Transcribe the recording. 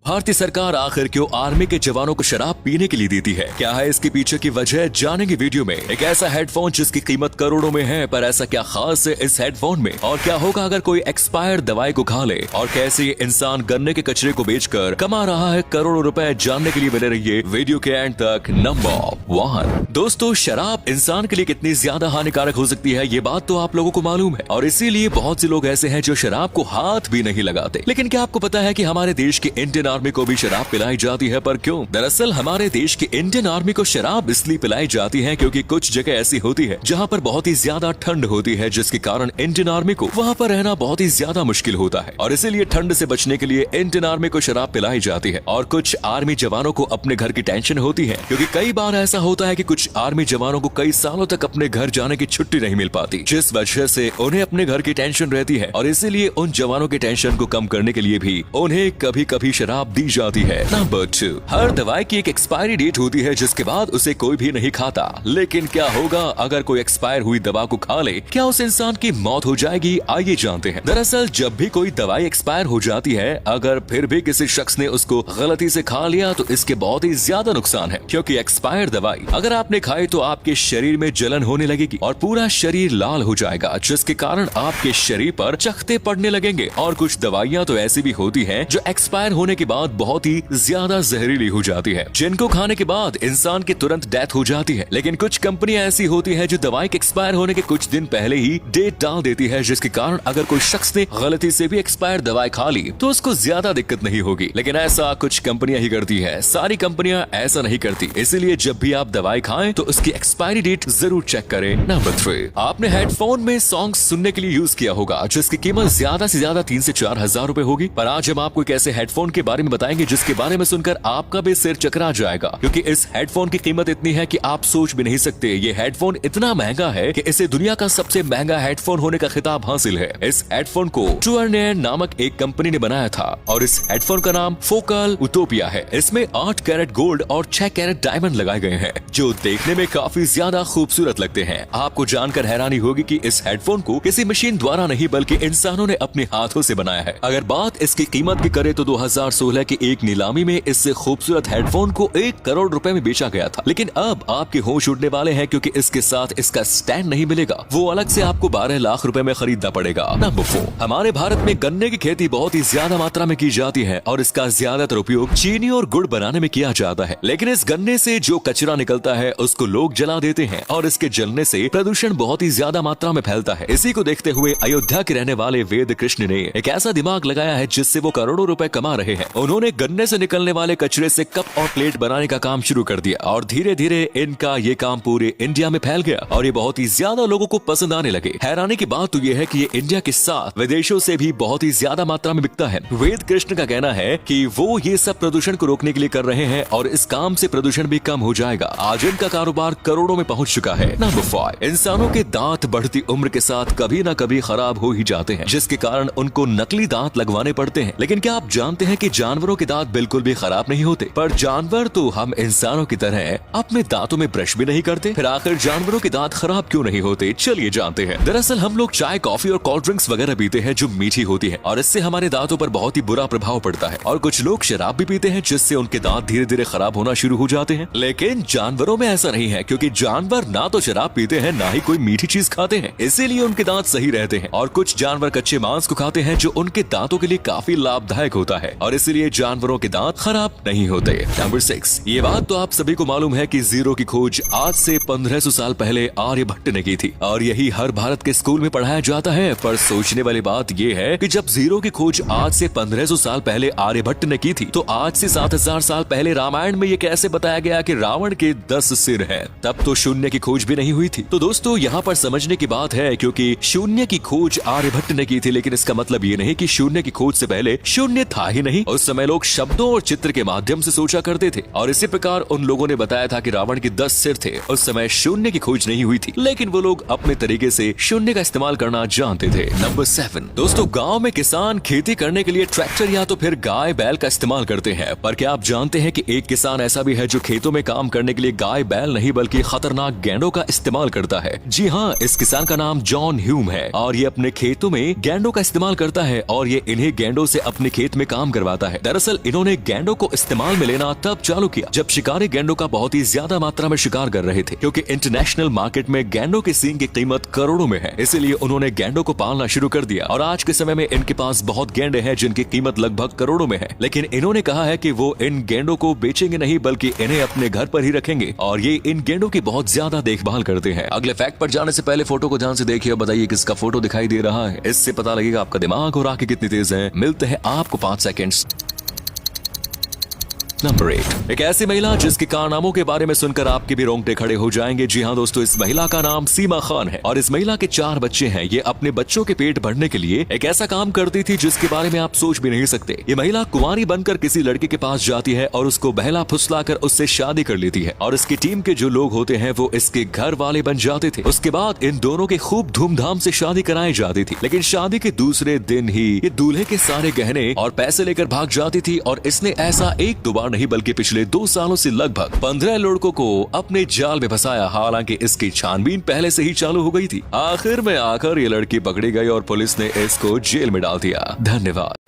भारतीय सरकार आखिर क्यों आर्मी के जवानों को शराब पीने के लिए देती है? क्या है इसके पीछे की वजह, जानेंगे वीडियो में। एक ऐसा हेडफोन जिसकी कीमत करोड़ों में है, पर ऐसा क्या खास है इस हेडफोन में? और क्या होगा अगर कोई एक्सपायर्ड दवाई को खा ले? और कैसे ये इंसान गन्ने के कचरे को बेचकर कमा रहा है करोड़ों रुपए? जानने के लिए बने रहिए वीडियो के एंड तक। नंबर 1, दोस्तों, शराब इंसान के लिए कितनी ज्यादा हानिकारक हो सकती है ये बात तो आप लोगों को मालूम है, और इसीलिए बहुत से लोग ऐसे हैं जो शराब को हाथ भी नहीं लगाते। लेकिन क्या आपको पता है कि हमारे देश की इंडियन आर्मी को भी शराब पिलाई जाती है? पर क्यों? दरअसल हमारे देश की इंडियन आर्मी को शराब इसलिए पिलाई जाती है क्योंकि कुछ जगह ऐसी होती है जहां पर बहुत ही ज्यादा ठंड होती है, जिसके कारण इंडियन आर्मी को वहां पर रहना बहुत ही ज्यादा मुश्किल होता है, और इसीलिए ठंड से बचने के लिए इंडियन आर्मी को शराब पिलाई जाती है। और कुछ आर्मी जवानों को अपने घर की टेंशन होती है, क्योंकि कई बार ऐसा होता है कि कुछ आर्मी जवानों को कई सालों तक अपने घर जाने की छुट्टी नहीं मिल पाती, जिस वजह से उन्हें अपने घर की टेंशन रहती है, और इसीलिए उन जवानों की टेंशन को कम करने के लिए भी उन्हें कभी कभी शराब दी जाती है। नंबर 2, हर दवाई की एक एक्सपायरी डेट होती है जिसके बाद उसे कोई भी नहीं खाता। लेकिन क्या होगा अगर कोई एक्सपायर हुई दवा को खा ले? क्या उस इंसान की मौत हो जाएगी? आइए जानते हैं। दरअसल जब भी कोई दवाई एक्सपायर हो जाती है, अगर फिर भी किसी शख्स ने उसको गलती से खा लिया तो इसके बहुत ही ज्यादा नुकसान है, क्योंकि एक्सपायर दवाई अगर आपने खाई तो आपके शरीर में जलन होने लगेगी और पूरा शरीर लाल हो जाएगा, जिसके कारण आपके शरीर पर चकत्ते पड़ने लगेंगे। और कुछ दवाइयाँ तो ऐसी भी होती है जो एक्सपायर होने के बाद बहुत ही ज्यादा जहरीली हो जाती है, जिनको खाने के बाद इंसान की तुरंत डेथ हो जाती है। लेकिन कुछ कंपनियां ऐसी होती है जो दवाई के एक्सपायर होने के कुछ दिन पहले ही डेट डाल देती है, जिसके कारण अगर कोई शख्स ने गलती से भी एक्सपायर दवाई खा ली तो उसको ज्यादा दिक्कत नहीं होगी। लेकिन ऐसा कुछ कंपनियां ही करती है, सारी कंपनियां ऐसा नहीं करती। इसीलिए जब भी आप दवाई खाएं तो उसकी एक्सपायरी डेट जरूर चेक करें। नंबर 3, आपने हेडफोन में सॉन्ग सुनने के लिए यूज किया होगा जिसकी कीमत ज्यादा से ज्यादा 3 से 4 हजार रूपए होगी। पर आज हम आपको एक ऐसे हेडफोन के बारे में बताएंगे जिसके बारे में सुनकर आपका भी सिर चकरा जाएगा, क्योंकि इस हेडफोन की कीमत इतनी है कि आप सोच भी नहीं सकते। ये हेडफोन इतना महंगा है कि इसे दुनिया का सबसे महंगा हेडफोन होने का खिताब हासिल है। इस हेडफोन को ट्रूअर्नेयर नामक एक कंपनी ने बनाया था, और इस हेडफोन का नाम फोकल उटोपिया है। इसमें 8 कैरेट गोल्ड और 6 कैरेट डायमंड लगाए गए हैं, जो देखने में काफी ज्यादा खूबसूरत लगते हैं। आपको जानकर हैरानी होगी कि इस हेडफोन को किसी मशीन द्वारा नहीं बल्कि इंसानों ने अपने हाथों से बनाया है। अगर बात इसकी कीमत की करें तो 2016 की एक नीलामी में इससे खूबसूरत हेडफोन को 1 करोड़ रुपए में बेचा गया था। लेकिन अब आपके होश उड़ने वाले हैं, क्योंकि इसके साथ इसका स्टैंड नहीं मिलेगा, वो अलग से आपको 12 लाख रुपए में खरीदना पड़ेगा। नंबर 4, हमारे भारत में गन्ने की खेती बहुत ही ज्यादा मात्रा में की जाती है, और इसका ज्यादातर उपयोग चीनी और गुड़ बनाने में किया जाता है। लेकिन इस गन्ने से जो कचरा निकलता है उसको लोग जला देते हैं, और इसके जलने से प्रदूषण बहुत ही ज्यादा मात्रा में फैलता है। इसी को देखते हुए अयोध्या के रहने वाले वेद कृष्ण ने एक ऐसा दिमाग लगाया है जिससे वो करोड़ों रुपए कमा रहे हैं। उन्होंने गन्ने से निकलने वाले कचरे से कप और प्लेट बनाने का काम शुरू कर दिया, और धीरे धीरे इनका ये काम पूरे इंडिया में फैल गया, और ये बहुत ही ज्यादा लोगों को पसंद आने लगे। हैरानी की बात तो ये है कि ये इंडिया के साथ विदेशों से भी बहुत ही ज्यादा मात्रा में बिकता है। वेद कृष्ण का कहना है कि वो ये सब प्रदूषण को रोकने के लिए कर रहे हैं, और इस काम से प्रदूषण भी कम हो जाएगा। आज इनका कारोबार करोड़ों में पहुंच चुका है। नंबर 5, इंसानों के दांत बढ़ती उम्र के साथ कभी न कभी खराब हो ही जाते हैं, जिसके कारण उनको नकली दांत लगवाने पड़ते हैं। लेकिन क्या आप जानते हैं कि जानवरों के दांत बिल्कुल भी खराब नहीं होते? पर जानवर तो हम इंसानों की तरह अपने दांतों में ब्रश भी नहीं करते। फिर आखिर जानवरों के दांत खराब क्यों नहीं होते? चलिए जानते हैं। दरअसल हम लोग चाय, कॉफी और कोल्ड ड्रिंक्स वगैरह पीते हैं जो मीठी होती है, और इससे हमारे दांतों पर बहुत ही बुरा प्रभाव पड़ता है। और कुछ लोग शराब भी पीते हैं जिससे उनके दांत धीरे धीरे खराब होना शुरू हो जाते हैं। लेकिन जानवरों में ऐसा नहीं है, क्योंकि जानवर ना तो शराब पीते हैं ना ही कोई मीठी चीज खाते हैं, इसीलिए उनके दांत सही रहते हैं। और कुछ जानवर कच्चे मांस को खाते हैं जो उनके दांतों के लिए काफी लाभदायक होता है, और इसलिए जानवरों के दांत खराब नहीं होते। नंबर 6, ये बात तो आप सभी को मालूम है कि जीरो की खोज आज से 1500 साल पहले आर्यभट्ट ने की थी, और यही हर भारत के स्कूल में पढ़ाया जाता है। पर सोचने वाली बात ये है कि जब जीरो की खोज आज से 1500 साल पहले आर्यभट्ट ने की थी, तो आज से 7000 साल पहले रामायण में ये कैसे बताया गया कि रावण के 10 सिर हैं? तब तो शून्य की खोज भी नहीं हुई थी। तो दोस्तों, यहाँ पर समझने की बात है, क्योंकि शून्य की खोज आर्यभट्ट ने की थी, लेकिन इसका मतलब ये नहीं कि शून्य की खोज से पहले शून्य था ही नहीं। उस समय लोग शब्दों और चित्र के माध्यम से सोचा करते थे, और इसी प्रकार उन लोगों ने बताया था कि रावण के 10 सिर थे। उस समय शून्य की खोज नहीं हुई थी, लेकिन वो लोग अपने तरीके से शून्य का इस्तेमाल करना जानते थे। नंबर 7, दोस्तों, गांव में किसान खेती करने के लिए ट्रैक्टर या तो फिर गाय बैल का इस्तेमाल करते हैं। पर क्या आप जानते हैं कि एक किसान ऐसा भी है जो खेतों में काम करने के लिए गाय बैल नहीं बल्कि खतरनाक गैंडों का इस्तेमाल करता है? जी हाँ, इस किसान का नाम जॉन ह्यूम है, और ये अपने खेतों में गैंडों का इस्तेमाल करता है, और ये इन्हीं गैंडों से अपने खेत में काम करवाता है। है। दरअसल इन्होंने गैंडों को इस्तेमाल में लेना तब चालू किया जब शिकारी गैंडों का बहुत ही ज्यादा मात्रा में शिकार कर रहे थे, क्योंकि इंटरनेशनल मार्केट में गैंडों के सींग की कीमत करोड़ों में है। इसीलिए उन्होंने गैंडों को पालना शुरू कर दिया और आज के समय में इनके पास बहुत गैंडे हैं जिनकी कीमत लगभग करोड़ों में है। लेकिन इन्होंने कहा है कि वो इन गैंडों को बेचेंगे नहीं, बल्कि इन्हें अपने घर पर ही रखेंगे और ये इन गैंडों की बहुत ज्यादा देखभाल करते हैं। अगले फैक्ट पर जाने से पहले फोटो को ध्यान से देखिए और बताइए किसका फोटो दिखाई दे रहा है। इससे पता लगेगा आपका दिमाग और आंखें कितनी तेज है। मिलते हैं आपको 5 सेकंड्स। नंबर 8, एक ऐसी महिला जिसके कारनामों के बारे में सुनकर आपके भी रोंगटे खड़े हो जाएंगे। जी हाँ दोस्तों, इस महिला का नाम सीमा खान है और इस महिला के 4 बच्चे हैं। ये अपने बच्चों के पेट भरने के लिए एक ऐसा काम करती थी जिसके बारे में आप सोच भी नहीं सकते। ये महिला कुंवारी बनकर किसी लड़के के पास जाती है और उसको बहला फुसलाकर उससे शादी कर लेती है और इसकी टीम के जो लोग होते हैं वो इसके घर वाले बन जाते थे। उसके बाद इन दोनों की खूब धूमधाम से शादी कराई जाती थी, लेकिन शादी के दूसरे दिन ही ये दूल्हे के सारे गहने और पैसे लेकर भाग जाती थी और इसने ऐसा एक दो बार नहीं बल्कि पिछले 2 सालों से लगभग 15 लड़कों को अपने जाल में फंसाया। हालांकि इसकी छानबीन पहले से ही चालू हो गई थी। आखिर में आकर ये लड़की पकड़ी गई और पुलिस ने इसको जेल में डाल दिया। धन्यवाद।